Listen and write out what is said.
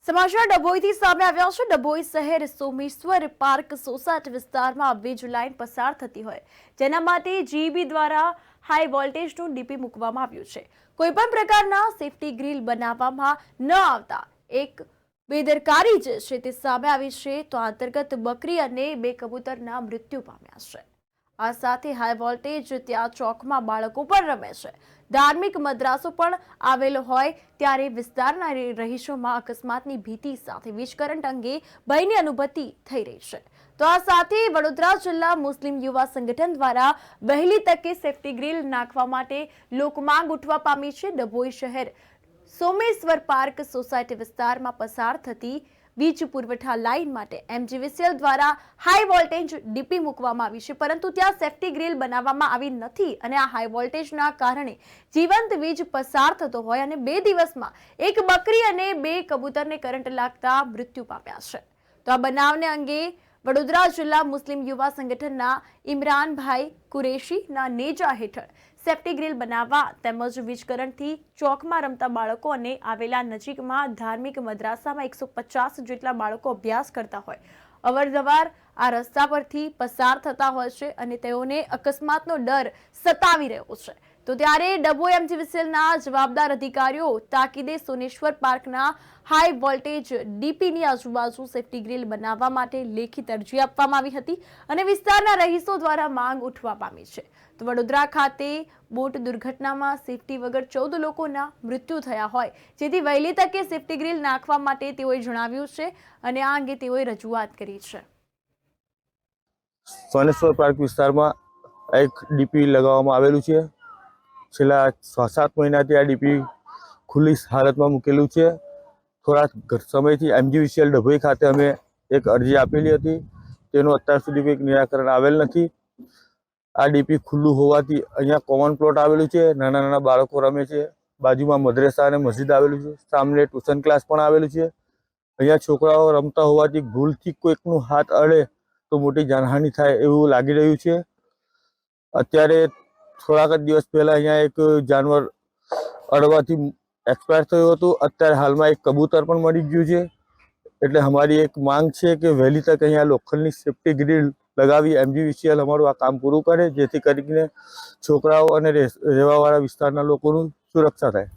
સમાચાર ડભોઈથી સામે આવ્યા છે। ડભોઈ શહેર સોમેશ્વર પાર્ક સોસાયટી વિસ્તારમાં વીજ લાઇન પસાર થતી હોય, જેના માટે જીઈબી દ્વારા હાઈ વોલ્ટેજનું ડીપી મૂકવામાં આવ્યું છે। કોઈપણ પ્રકારના સેફટી ગ્રીલ બનાવવામાં ન આવતા એક બેદરકારી જે છે તે સામે આવી છે। તો આ અંતર્ગત બકરી અને 2 કબૂતરના મૃત્યુ પામ્યા છે। આ સાથે હાઈ વોલ્ટેજ ત્યાં ચોકમાં બાળકો પણ રમે છે। ધાર્મિક મદ્રાસો પણ આવેલો હોય ત્યારે વિસ્તારના રહીશોમાં અકસ્માતની ભીતિ સાથે વીજ કરંટ અંગે ભયની અનુભૂતિ થઈ રહી છે। તો આ સાથે વડોદરા જિલ્લા મુસ્લિમ યુવા સંગઠન દ્વારા વહેલી તકે સેફટી ગ્રીલ નાખવા માટે લોકમાંગ ઉઠવા પામી છે। ડભોઈ શહેર સોમેશ્વર પાર્ક સોસાયટી વિસ્તારમાં પસાર થતી વીજ પુરવઠા લાઇન માટે એમજીવીસીએલ દ્વારા હાઈ વોલ્ટેજ ડીપી મૂકવામાં આવી છે, પરંતુ ત્યાં સેફટી ગ્રીલ બનાવવામાં આવી નથી અને આ હાઈ વોલ્ટેજના કારણે જીવંત વીજ પસાર થતો હોય અને 2 દિવસમાં એક બકરી અને 2 કબૂતરને કરંટ લાગતા મૃત્યુ પામ્યા છે। તો આ બનાવને અંગે વડોદરા જિલ્લા મુસ્લિમ યુવા સંગઠનના ઇમરાનભાઈ કુરેશીના નેજા હેઠળ સેફટી ગ્રીલ બનાવવા તેમજ વીજ કરંટથી ચોકમાં રમતા બાળકો અને આવેલા નજીકમાં ધાર્મિક મદ્રાસામાં 150 જેટલા બાળકો અભ્યાસ કરતા હોય, અવારનવાર આ રસ્તા પરથી પસાર થતા હોય છે અને તેઓને અકસ્માતનો ડર સતાવી રહ્યો છે। તો ત્યારે ડભોઈ એમજીવીસીએલના જવાબદાર અધિકારીઓ તાકીદે સોમેશ્વર પાર્કના હાઈ વોલ્ટેજ ડીપીની આજુબાજુ સેફટી ગ્રીલ બનાવવા માટે લેખિત અરજી આપવામાં આવી હતી અને વિસ્તારના રહીશો દ્વારા માંગ ઉઠવા પામી છે। તો વડોદરા ખાતે બોટ દુર્ઘટનામાં સેફટી વગર 14 લોકોના મૃત્યુ થયા હોય, જેથી વહેલી તકે સેફટી ગ્રીલ નાખવા માટે તેઓએ જણાવ્યું છે અને આ અંગે તેઓએ રજૂઆત કરી છે। સોમેશ્વર પાર્ક વિસ્તારમાં એક ડીપી લગાવવામાં આવેલું છે। છેલ્લા 6-7 મહિનાથી આ ડીપી ખુલ્લી હાલતમાં મૂકેલું છે। થોડા સમયથી એમજીવીસીએલ ડભોઈ ખાતે અમે એક અરજી આપેલી હતી, તેનું અત્યાર સુધી કોઈ નિરાકરણ આવેલ નથી। આ ડીપી ખુલ્લું હોવાથી અહીંયા કોમન પ્લોટ આવેલું છે, નાના નાના બાળકો રમે છે, બાજુમાં મદ્રેસા અને મસ્જિદ આવેલું છે, સામે ટ્યુશન ક્લાસ પણ આવેલું છે। અહીંયા છોકરાઓ રમતા હોવાથી ભૂલથી કોઈકનું હાથ અડે તો મોટી જાનહાનિ થાય એવું લાગી રહ્યું છે। અત્યારે થોડાક જ દિવસ પહેલા અહીંયા એક જાનવર અડવાથી એક્સપાયર થયું હતું। અત્યારે હાલમાં એક કબૂતર પણ મરી ગયું છે। એટલે અમારી એક માંગ છે કે વહેલી તક અહીંયા લોખંડની સેફટી ગ્રીલ લગાવી એમજીવીસીએલ અમારું આ કામ પૂરું કરે, જેથી કરીને છોકરાઓ અને રહેવાવાળા વિસ્તારના લોકોનું સુરક્ષા થાય।